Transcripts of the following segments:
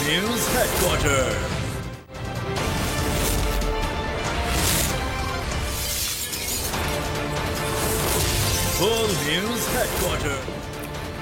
News Headquarters. World News Headquarters.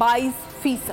22%।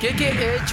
KKH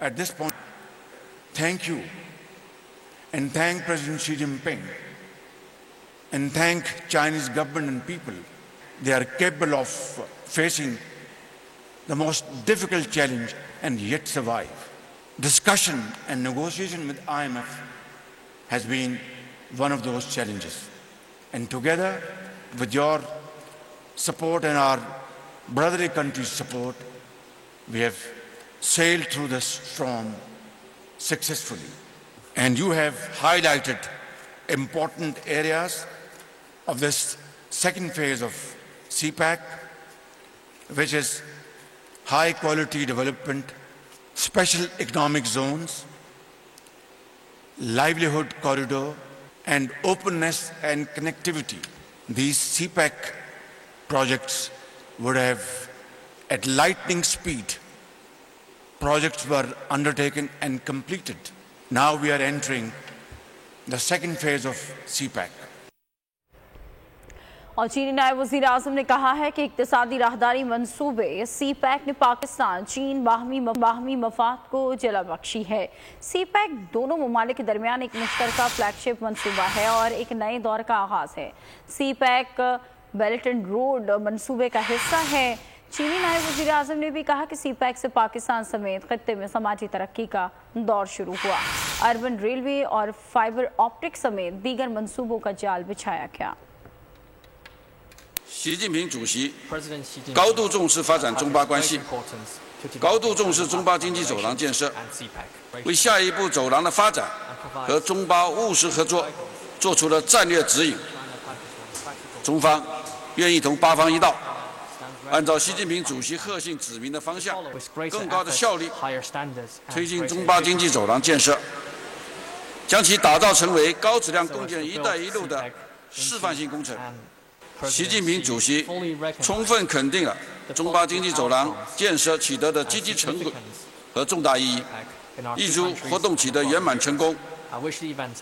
At this point, thank you and thank President Xi Jinping and thank Chinese government and people. They are capable of facing the most difficult challenge and yet survive. Discussion and negotiation with IMF has been one of those challenges. And together with your support and our brotherly country's support, we have sailed through this storm successfully. And you have highlighted important areas of this second phase of CPEC, which is high quality development special economic zones, livelihood corridor, and openness and connectivity. These CPEC projects would have, at lightning speed, projects were undertaken and completed. Now we are entering the second phase of CPEC. اور چینی نائب وزیر اعظم نے کہا ہے کہ اقتصادی راہداری منصوبے سی پیک نے پاکستان چین باہمی مفاد کو جلا بخشی ہے. سی پیک دونوں ممالک کے درمیان ایک مشترکہ فلیگ شپ منصوبہ ہے اور ایک نئے دور کا آغاز ہے. سی پیک بیلٹ اینڈ روڈ منصوبے کا حصہ ہے. چینی نائب وزیر اعظم نے بھی کہا کہ سی پیک سے پاکستان سمیت خطے میں سماجی ترقی کا دور شروع ہوا. اربن ریلوے اور فائبر آپٹک سمیت دیگر منصوبوں کا جال بچھایا گیا. 习近平主席高度重视发展中巴关系，高度重视中巴经济走廊建设，为下一步走廊的发展和中巴务实合作做出了战略指引。中方愿意同巴方一道，按照习近平主席贺信指明的方向，更高的效率推进中巴经济走廊建设，将其打造成为高质量共建“一带一路”的示范性工程。习近平主席充分肯定了中巴经济走廊建设取得的积极成果和重大意义，预祝活动取得圆满成功，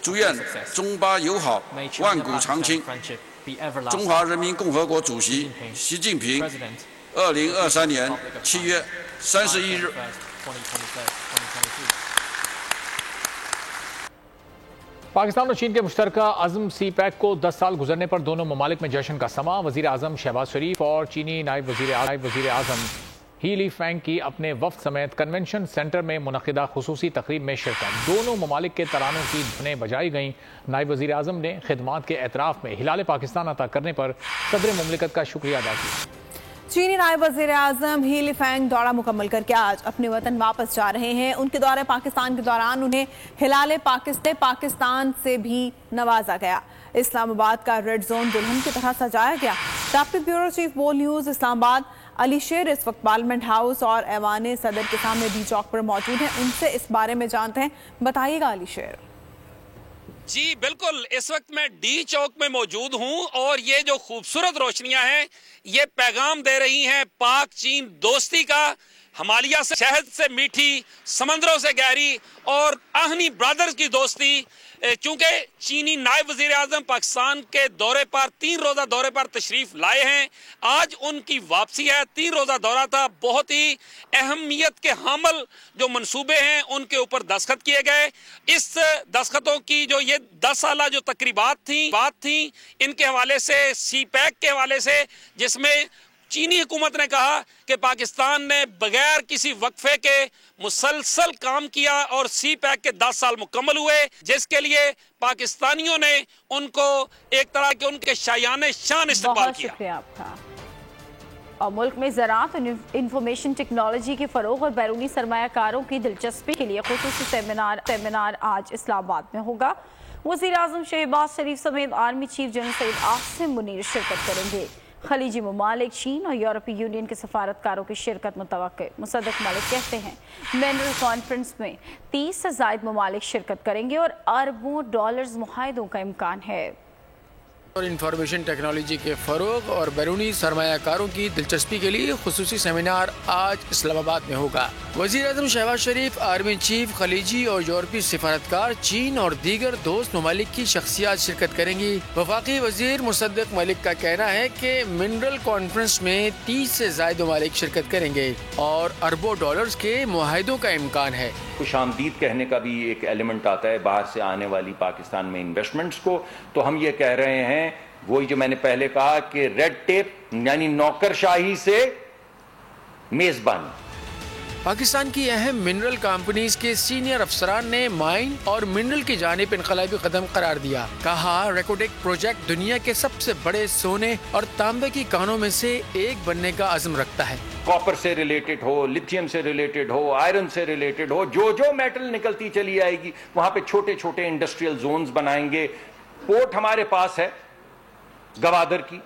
祝愿中巴友好万古长青。中华人民共和国主席习近平2023年7月31日。پاکستان اور چین کے مشترکہ عزم سی پیک کو 10 سال گزرنے پر دونوں ممالک میں جشن کا سماں. وزیر اعظم شہباز شریف اور چینی نائب وزیر اعظم ہی لی فینگ کی اپنے وفد سمیت کنونشن سینٹر میں منعقدہ خصوصی تقریب میں شرکت. دونوں ممالک کے ترانوں کی دھنیں بجائی گئیں. نائب وزیر اعظم نے خدمات کے اعتراف میں ہلال پاکستان عطا کرنے پر صدر مملکت کا شکریہ ادا کیا. چینی نائب وزیر اعظم ہی لی فینگ دورہ مکمل کر کے آج اپنے وطن واپس جا رہے ہیں. ان کے دورے پاکستان کے دوران انہیں ہلال پاکستان سے بھی نوازا گیا. اسلام آباد کا ریڈ زون دلہن کی طرح سجایا گیا. ٹاپک بیورو چیف بول نیوز اسلام آباد علی شیر اس وقت پارلیمنٹ ہاؤس اور ایوان صدر کے سامنے ڈی چوک پر موجود ہیں. ان سے اس بارے میں جانتے ہیں. بتائیے گا علی شیر. جی بالکل، اس وقت میں ڈی چوک میں موجود ہوں اور یہ جو خوبصورت روشنیاں ہیں یہ پیغام دے رہی ہیں پاک چین دوستی کا. ہمالیہ سے شہد سے میٹھی، سمندروں سے گہری اور آہنی برادرز کی دوستی. چونکہ چینی نائب وزیر اعظم پاکستان کے دورے پر 3 روزہ دورے پر تشریف لائے ہیں. آج ان کی واپسی ہے. 3 روزہ دورہ تھا. بہت ہی اہمیت کے حامل جو منصوبے ہیں ان کے اوپر دستخط کیے گئے. اس دستخطوں کی جو یہ 10 سالہ جو تقریبات تھیں ان کے حوالے سے، سی پیک کے حوالے سے، جس میں چینی حکومت نے کہا کہ پاکستان نے بغیر کسی وقفے کے مسلسل کام کیا اور سی پیک کے 10 سال مکمل ہوئے، جس کے لیے پاکستانیوں نے ان کو ایک طرح کے ان کے شایان شان استقبال کیا. بہت شکریہ آپ کا. اور ملک میں زراعت اور انفارمیشن ٹیکنالوجی کے فروغ اور بیرونی سرمایہ کاروں کی دلچسپی کے لیے خصوصی سیمینار آج اسلام آباد میں ہوگا. وزیر اعظم شہباز شریف سمیت army chief general Syed Asim Munir شرکت کریں گے. خلیجی ممالک، چین اور یورپی یونین کے سفارتکاروں کی شرکت متوقع. مصدق ملک کہتے ہیں منرل کانفرنس میں 30 سے زائد ممالک شرکت کریں گے اور اربوں ڈالرز معاہدوں کا امکان ہے. اور انفارمیشن ٹیکنالوجی کے فروغ اور بیرونی سرمایہ کاروں کی دلچسپی کے لیے خصوصی سیمینار آج اسلام آباد میں ہوگا. وزیر اعظم شہباز شریف، آرمی چیف، خلیجی اور یورپی سفارتکار، چین اور دیگر دوست ممالک کی شخصیات شرکت کریں گی. وفاقی وزیر مصدق ملک کا کہنا ہے کہ منرل کانفرنس میں 30 سے زائد ممالک شرکت کریں گے اور اربوں ڈالرز کے معاہدوں کا امکان ہے. خوش آمدید کہنے کا بھی ایک ایلیمنٹ آتا ہے باہر سے آنے والی پاکستان میں انویسٹمنٹس کو. تو ہم یہ کہہ رہے ہیں وہی جو میں نے پہلے کہا کہ ریڈ ٹیپ یعنی نوکرشاہی سے میزبانی. پاکستان کی اہم منرل کمپنیز کے سینئر افسران نے مائن اور منرل کی جانب انقلابی قدم قرار دیا. کہا ریکوڈیک پروجیکٹ دنیا کے سب سے بڑے سونے اور تانبے کی کانوں میں سے ایک بننے کا عزم رکھتا ہے. کاپر سے ریلیٹڈ ہو، لیتھیم سے ریلیٹڈ ہو، آئرن سے ریلیٹڈ ہو، جو میٹل نکلتی چلی آئے گی وہاں پہ چھوٹے چھوٹے انڈسٹریل زونز بنائیں گے. پورٹ ہمارے پاس ہے گوادر کی،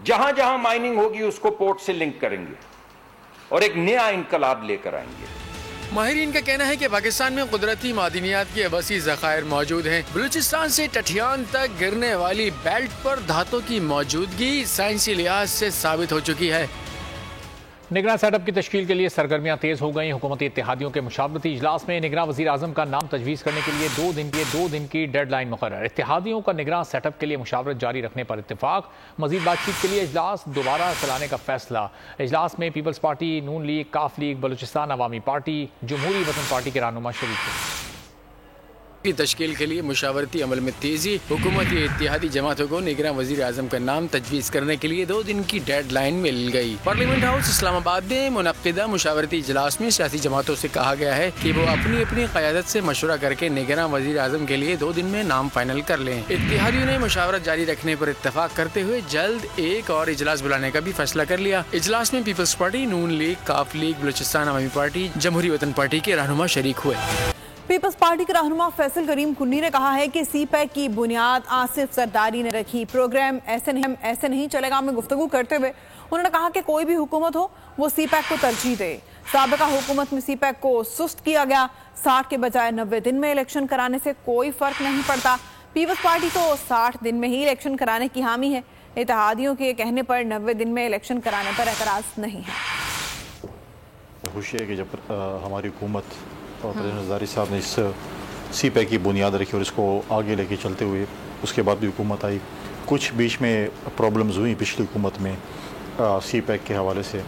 جہاں جہاں مائننگ ہوگی اس کو پورٹ سے لنک کریں گے اور ایک نیا انقلاب لے کر آئیں گے. ماہرین کا کہنا ہے کہ پاکستان میں قدرتی معدنیات کے وسیع ذخائر موجود ہیں۔ بلوچستان سے ٹٹھیان تک گرنے والی بیلٹ پر دھاتوں کی موجودگی سائنسی لحاظ سے ثابت ہو چکی ہے۔ نگراں سیٹ اپ کی تشکیل کے لیے سرگرمیاں تیز ہو گئیں۔ حکومتی اتحادیوں کے مشاورتی اجلاس میں نگراں وزیر اعظم کا نام تجویز کرنے کے لیے دو دن کی ڈیڈ لائن مقرر۔ اتحادیوں کا نگراں سیٹ اپ کے لیے مشاورت جاری رکھنے پر اتفاق۔ مزید بات چیت کے لیے اجلاس دوبارہ چلانے کا فیصلہ۔ اجلاس میں پیپلز پارٹی، نون لیگ، کاف لیگ، بلوچستان عوامی پارٹی، جمہوری وطن پارٹی کے رہنما شریک تھے۔ کی تشکیل کے لیے مشاورتی عمل میں تیزی۔ حکومتی اتحادی جماعتوں کو نگراں وزیر اعظم کا نام تجویز کرنے کے لیے 2 دن کی ڈیڈ لائن مل گئی۔ پارلیمنٹ ہاؤس اسلام آباد میں منعقدہ مشاورتی اجلاس میں سیاسی جماعتوں سے کہا گیا ہے کہ وہ اپنی اپنی قیادت سے مشورہ کر کے نگراں وزیر اعظم کے لیے 2 دن میں نام فائنل کر لیں۔ اتحادیوں نے مشاورت جاری رکھنے پر اتفاق کرتے ہوئے جلد ایک اور اجلاس بلانے کا بھی فیصلہ کر لیا۔ اجلاس میں پیپلز پارٹی، نون لیگ، کاف لیگ، بلوچستان عوامی پارٹی، جمہوری وطن پارٹی کے رہنما شریک ہوئے۔ پیپلز پارٹی کے رہنما فیصل کریم کنی نے کہا ہے کہ سی پیک کی بنیاد آصف زرداری نے رکھی، پروگرام ایسے نہیں چلے گا میں گفتگو کرتے ہوئے انہوں نے کہا کہ کوئی بھی حکومت ہو وہ سی پیک کو ترجیح دے۔ سابقہ حکومت میں سی پیک کو سست کیا گیا، 60 کے بجائے 90 دن میں الیکشن کرانے سے کوئی فرق نہیں پڑتا۔ پیپلز پارٹی تو 60 دن میں ہی الیکشن کرانے کی حامی ہے۔ اتحادیوں کے کہنے پر 90 دن میں الیکشن کرانے پر اعتراض نہیں ہے۔ خوشی ہے کہ جب ہماری حکومت اور پریزیڈنٹ زرداری صاحب نے اس سی پیک کی بنیاد رکھی اور اس کو آگے لے کے چلتے ہوئے اس کے بعد بھی حکومت آئی۔ کچھ بیچ میں پرابلمز ہوئی پچھلی حکومت میں سی پیک کے حوالے سے،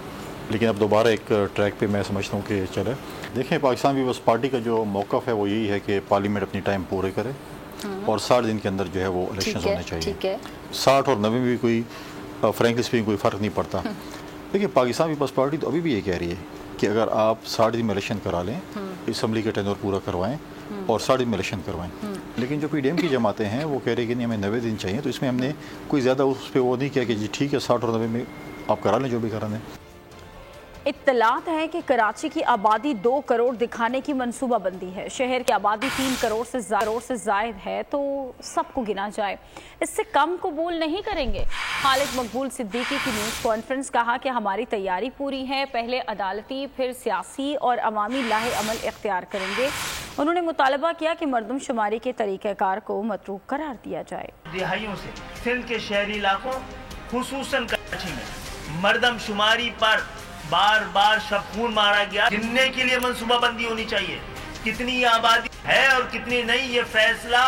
لیکن اب دوبارہ ایک ٹریک پہ میں سمجھتا ہوں کہ چلے۔ دیکھیں پاکستان پیپلز پارٹی کا جو موقف ہے وہ یہی ہے کہ پارلیمنٹ اپنی ٹائم پورے کرے اور 60 دن کے اندر جو ہے وہ الیکشنز ہونے چاہیے۔ 60 اور 90 میں بھی کوئی فرینکلی اسپیکنگ کوئی فرق نہیں پڑتا۔ دیکھیں پاکستان پیپلز پارٹی تو ابھی بھی یہ کہہ رہی ہے کہ اگر آپ 60 دن میں الیکشن کرا لیں، اسمبلی کا ٹینور پورا کروائیں اور 60 دن میں الیکشن کروائیں، لیکن جو پی ڈی ایم کی جماعتیں ہیں وہ کہہ رہی کہ نہیں ہمیں 90 دن چاہیے، تو اس میں ہم نے کوئی زیادہ اس پہ وہ نہیں کیا کہ جی ٹھیک ہے 60 اور 90 میں آپ کرا لیں جو بھی کرانا ہے۔ اطلاعات ہیں کہ کراچی کی آبادی 2 کروڑ دکھانے کی منصوبہ بندی ہے۔ شہر کی آبادی 3 کروڑ سے زائد ہے تو سب کو گنا جائے، اس سے کم قبول نہیں کریں گے۔ خالد مقبول صدیقی کی نیوز کانفرنس، کہا کہ ہماری تیاری پوری ہے، پہلے عدالتی پھر سیاسی اور عوامی لاہ عمل اختیار کریں گے۔ انہوں نے مطالبہ کیا کہ مردم شماری کے طریقہ کار کو متروک قرار دیا جائے۔ دہائیوں سے سندھ کے شہری علاقوں خصوصاً کراچی میں مردم شماری پر بار بار شب خون مارا گیا۔ گننے کے لیے منصوبہ بندی ہونی چاہیے، کتنی آبادی ہے اور کتنی نہیں، یہ فیصلہ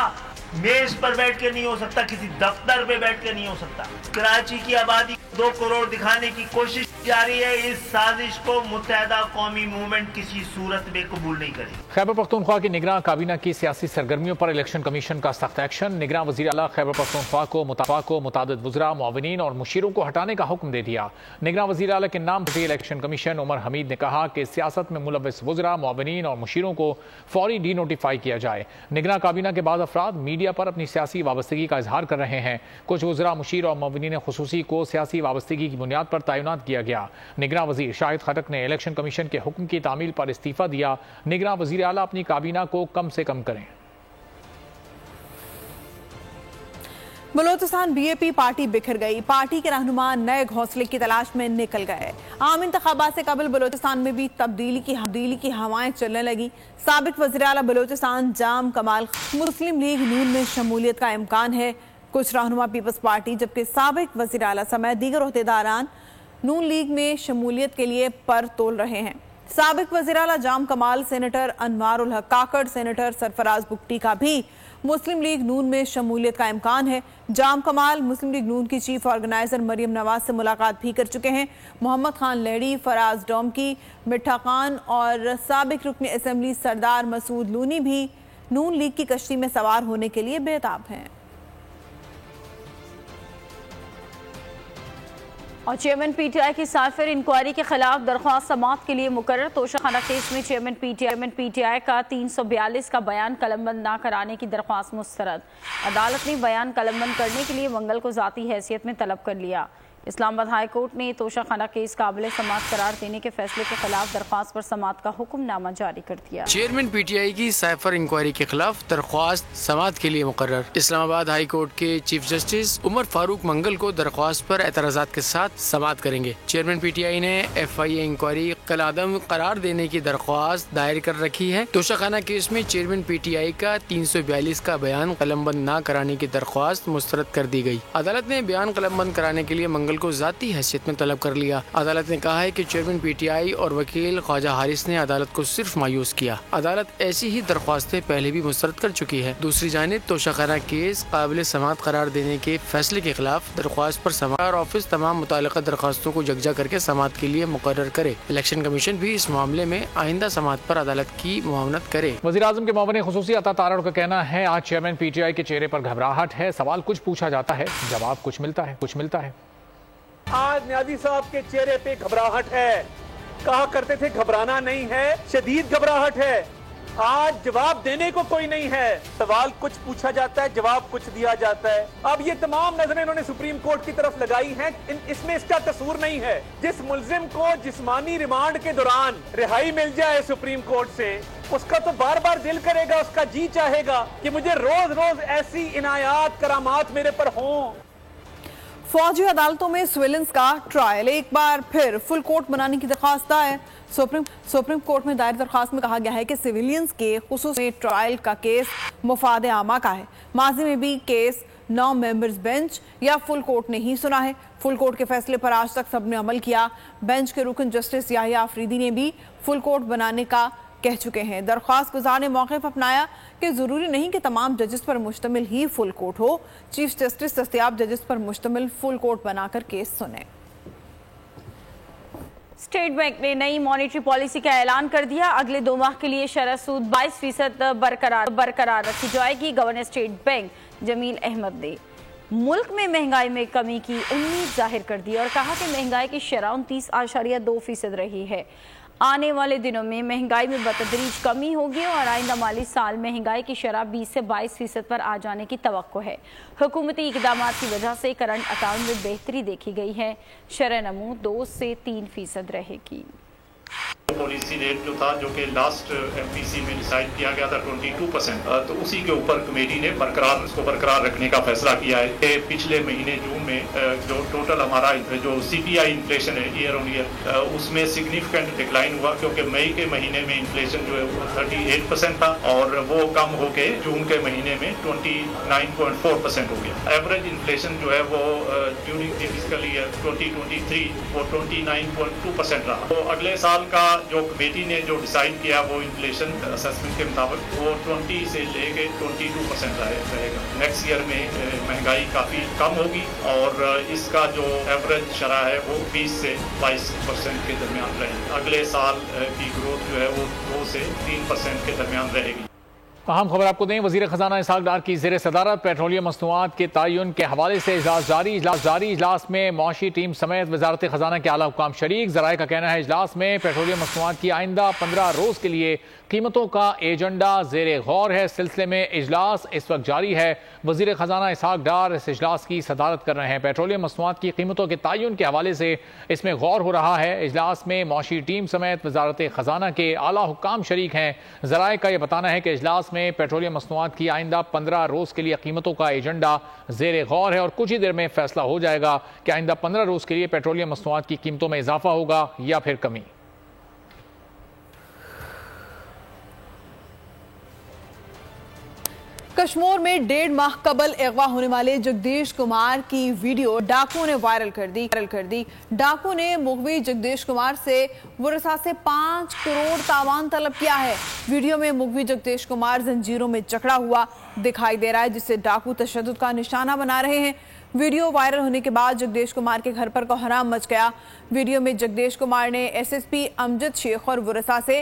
میز پر بیٹھ کے نہیں ہو سکتا، کسی دفتر پہ بیٹھ کے نہیں ہو سکتا۔ کراچی کی آبادی 2 کروڑ دکھانے کی کوشش جاری ہے، اس سازش کو متحدہ قومی موومنٹ کسی صورت میں قبول نہیں کرے۔ خیبر پختونخوا کی نگراں کابینہ کی سیاسی سرگرمیوں پر الیکشن کمیشن کا سخت ایکشن۔ نگراں وزیر اعلیٰ خیبر پختونخوا کو متعدد وزراء، معاونین اور مشیروں کو ہٹانے کا حکم دے دیا۔ نگراں وزیر اعلیٰ کے نام پر الیکشن کمیشن عمر حمید نے کہا کہ سیاست میں ملوث وزراء، معاونین اور مشیروں کو فوری ڈی نوٹیفائی کیا جائے۔ نگراں کابینہ کے بعد افراد میڈیا پر اپنی سیاسی وابستگی کا اظہار کر رہے ہیں۔ کچھ وزراء، مشیر اور معاونین خصوصی کو سیاسی وابستگی کی بنیاد پر تعینات کیا گیا۔ نگراں وزیر شاہد خٹک نے الیکشن کمیشن کے حکم کی تعمیل پر استعفیٰ دیا۔ نگراں وزیر اعلیٰ اپنی کابینہ کو کم سے کم کریں۔ Balochistan B A P party بکھر گئی، پارٹی کے رہنما نئے گھونسلے کی تلاش میں نکل گئے۔ عام انتخابات سے قبل بلوچستان میں بھی تبدیلی کی ہوائیں چلنے لگی۔ سابق وزیر اعلیٰ بلوچستان جام کمال مسلم لیگ نون میں شمولیت کا امکان ہے۔ کچھ رہنما پیپلز پارٹی جبکہ سابق وزیر اعلیٰ سمیت دیگر عہدیداران نون لیگ میں شمولیت کے لیے پر تول رہے ہیں۔ سابق وزیر اعلیٰ جام کمال، سینیٹر انوار الحق کاکڑ، سینیٹر سرفراز بگٹی کا بھی مسلم لیگ نون میں شمولیت کا امکان ہے۔ جام کمال مسلم لیگ نون کی چیف آرگنائزر مریم نواز سے ملاقات بھی کر چکے ہیں۔ محمد خان لیڈی، فراز ڈومکی، مٹھا خان اور سابق رکن اسمبلی سردار مسعود لونی بھی نون لیگ کی کشتی میں سوار ہونے کے لیے بےتاب ہیں۔ اور چیئرمین پی ٹی آئی کی سافر انکوائری کے خلاف درخواست سماعت کے لیے مقرر۔ توشہ خانہ کیس میں چیئرمین پی ٹی آئی کا 342 کا بیان قلم بند نہ کرانے کی درخواست مسترد۔ عدالت نے بیان قلم بند کرنے کے لیے منگل کو ذاتی حیثیت میں طلب کر لیا۔ اسلام آباد ہائی کورٹ نے توشہ خانہ کیس قابل سماعت قرار دینے کے فیصلے کے خلاف درخواست پر سماعت کا حکم نامہ جاری کر دیا۔ چیئرمین پی ٹی آئی کی سائفر انکوائری کے خلاف درخواست سماعت کے لیے مقرر۔ اسلام آباد ہائی کورٹ کے چیف جسٹس عمر فاروق منگل کو درخواست پر اعتراضات کے ساتھ سماعت کریں گے۔ چیئرمین پی ٹی آئی نے ایف آئی اے انکوائری کالعدم قرار دینے کی درخواست دائر کر رکھی ہے۔ توشہ خانہ کیس میں چیئرمین پی ٹی آئی کا 342 کا بیان قلم بند نہ کرانے کی درخواست مسترد کر دی گئی۔ عدالت نے بیان قلم بند کرانے کے لیے منگل کو ذاتی حیثیت میں طلب کر لیا۔ عدالت نے کہا ہے کہ چیئرمین پی ٹی آئی اور وکیل خواجہ حارث نے عدالت کو صرف مایوس کیا۔ عدالت ایسی ہی درخواستیں پہلے بھی مسترد کر چکی ہے۔ دوسری جانب توشہ خانہ کیس قابل سماعت قرار دینے کے فیصلے کے خلاف درخواست پر سماعت اور آفس تمام متعلقہ درخواستوں کو یکجا کر کے سماعت کے لیے مقرر کرے۔ الیکشن کمیشن بھی اس معاملے میں آئندہ سماعت پر عدالت کی معاونت کرے۔ وزیر اعظم کے معاون خصوصی عطا تارڑ کا کہنا ہے آج چیئرمین پی ٹی آئی کے چہرے پر گھبراہٹ ہے، سوال کچھ پوچھا جاتا ہے، جواب کچھ ملتا ہے۔ آج نیازی صاحب کے چہرے پہ گھبراہٹ ہے، کہا کرتے تھے گھبرانا نہیں ہے، شدید گھبراہٹ ہے۔ آج جواب دینے کو کوئی نہیں ہے، سوال کچھ پوچھا جاتا ہے، جواب کچھ دیا جاتا ہے۔ اب یہ تمام نظریں انہوں نے سپریم کورٹ کی طرف لگائی ہیں، اس میں اس کا قصور نہیں ہے۔ جس ملزم کو جسمانی ریمانڈ کے دوران رہائی مل جائے سپریم کورٹ سے، اس کا تو بار بار دل کرے گا، اس کا جی چاہے گا کہ مجھے روز روز ایسی عنایات کرامات میرے پر ہوں۔ فوجی عدالتوں میں سویلنس کا ٹرائل ایک بار پھر فل کورٹ بنانے کی درخواست ہے۔ سپریم کورٹ میں دائر درخواست میں کہا گیا ہے کہ سویلینز کے خصوصی ٹرائل کا کیس مفاد عامہ کا ہے۔ ماضی میں بھی کیس 9 ممبرز بینچ یا فل کورٹ نے ہی سنا ہے۔ فل کورٹ کے فیصلے پر آج تک سب نے عمل کیا۔ بینچ کے رکن جسٹس یحییٰ آفریدی نے بھی فل کورٹ بنانے کا کہہ چکے ہیں۔ درخواست گزار نے موقف اپنایا کہ ضروری نہیں کہ تمام ججز پر مشتمل ہی فل کورٹ ہو، چیف جسٹس دستیاب ججز پر مشتمل فل کورٹ بنا کر کیس سنیں۔ اسٹیٹ بینک نے نئی مانیٹری پالیسی کا اعلان کر دیا، اگلے 2 ماہ کے لیے شرح سود 22% برقرار رکھی جائے گی۔ گورنر اسٹیٹ بینک جمیل احمد نے ملک میں مہنگائی میں کمی کی امید ظاہر کر دی اور کہا کہ مہنگائی کی شرح 29.2% رہی ہے۔ آنے والے دنوں میں مہنگائی میں بتدریج کمی ہوگی اور آئندہ مالی سال مہنگائی کی شرح 20 سے 22% پر آ جانے کی توقع ہے۔ حکومتی اقدامات کی وجہ سے کرنٹ اکاؤنٹ میں بہتری دیکھی گئی ہے، شرح نمو 2 سے 3% رہے گی۔ پالیسی ریٹ جو تھا، جو کہ لاسٹ ایم پی سی میں ڈیسائیڈ کیا گیا تھا 22%، تو اسی کے اوپر کمیٹی نے اس کو برقرار رکھنے کا فیصلہ کیا ہے کہ پچھلے مہینے جون میں جو ٹوٹل ہمارا جو سی پی آئی انفلیشن ہے ایئر آن ایئر، اس میں سگنیفیکنٹ ڈکلائن ہوا، کیونکہ مئی کے مہینے میں انفلیشن جو ہے وہ 38% تھا اور وہ کم ہو کے جون کے مہینے میں 29.4% ہو گیا۔ ایوریج انفلیشن جو ہے وہ ڈیورنگ دی فسکل ایئر 2023 وہ 29.2% رہا۔ تو اگلے سال کا جو کمیٹی نے جو ڈیسائیڈ کیا وہ انفلیشن اسسمنٹ کے مطابق وہ 20 سے لے کے 22% رہے گا۔ نیکسٹ ایئر میں مہنگائی کافی کم ہوگی اور اس کا جو ایوریج شرح ہے وہ 20 سے 22% کے درمیان رہے گی۔ اگلے سال کی گروتھ جو ہے وہ 2 سے 3% کے درمیان رہے گی۔ اہم خبر آپ کو دیں، وزیر خزانہ اسحاق ڈار کی زیر صدارت پیٹرولیم مصنوعات کے تعین کے حوالے سے اجلاس جاری۔ اجلاس میں معاشی ٹیم سمیت وزارت خزانہ کے اعلیٰ حکام شریک۔ ذرائع کا کہنا ہے اجلاس میں پیٹرولیم مصنوعات کی آئندہ 15 روز کے لیے قیمتوں کا ایجنڈا زیر غور ہے۔ سلسلے میں اجلاس اس وقت جاری ہے۔ وزیر خزانہ اسحاق ڈار اس اجلاس کی صدارت کر رہے ہیں۔ پیٹرولیم مصنوعات کی قیمتوں کے تعین کے حوالے سے اس میں غور ہو رہا ہے۔ اجلاس میں معاشی ٹیم سمیت وزارت خزانہ کے اعلیٰ حکام شریک ہیں۔ ذرائع کا یہ بتانا ہے کہ اجلاس میں پیٹرولیم مصنوعات کی آئندہ 15 روز کے لیے قیمتوں کا ایجنڈا زیر غور ہے اور کچھ ہی دیر میں فیصلہ ہو جائے گا کہ آئندہ 15 روز کے لیے پیٹرولیم مصنوعات کی قیمتوں میں اضافہ ہوگا یا پھر کمی۔ کشمور میں 1.5 ماہ قبل اغوا ہونے والے جگدیش کمار کی ویڈیو ڈاکو نے وائرل کر دی۔ ڈاکو نے مغوی جگدیش کمار سے ورثاء سے 5 کروڑ تاوان طلب کیا ہے۔ ویڈیو میں مغوی جگدیش کمار زنجیروں میں جکڑا ہوا دکھائی دے رہا ہے، جسے ڈاکو تشدد کا نشانہ بنا رہے ہیں۔ ویڈیو وائرل ہونے کے بعد جگدیش کمار کے گھر پر کوہرام مچ گیا۔ ویڈیو میں جگدیش کمار نے ایس ایس پی امجد شیخ اور ورثاء سے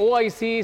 OIC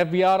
FBR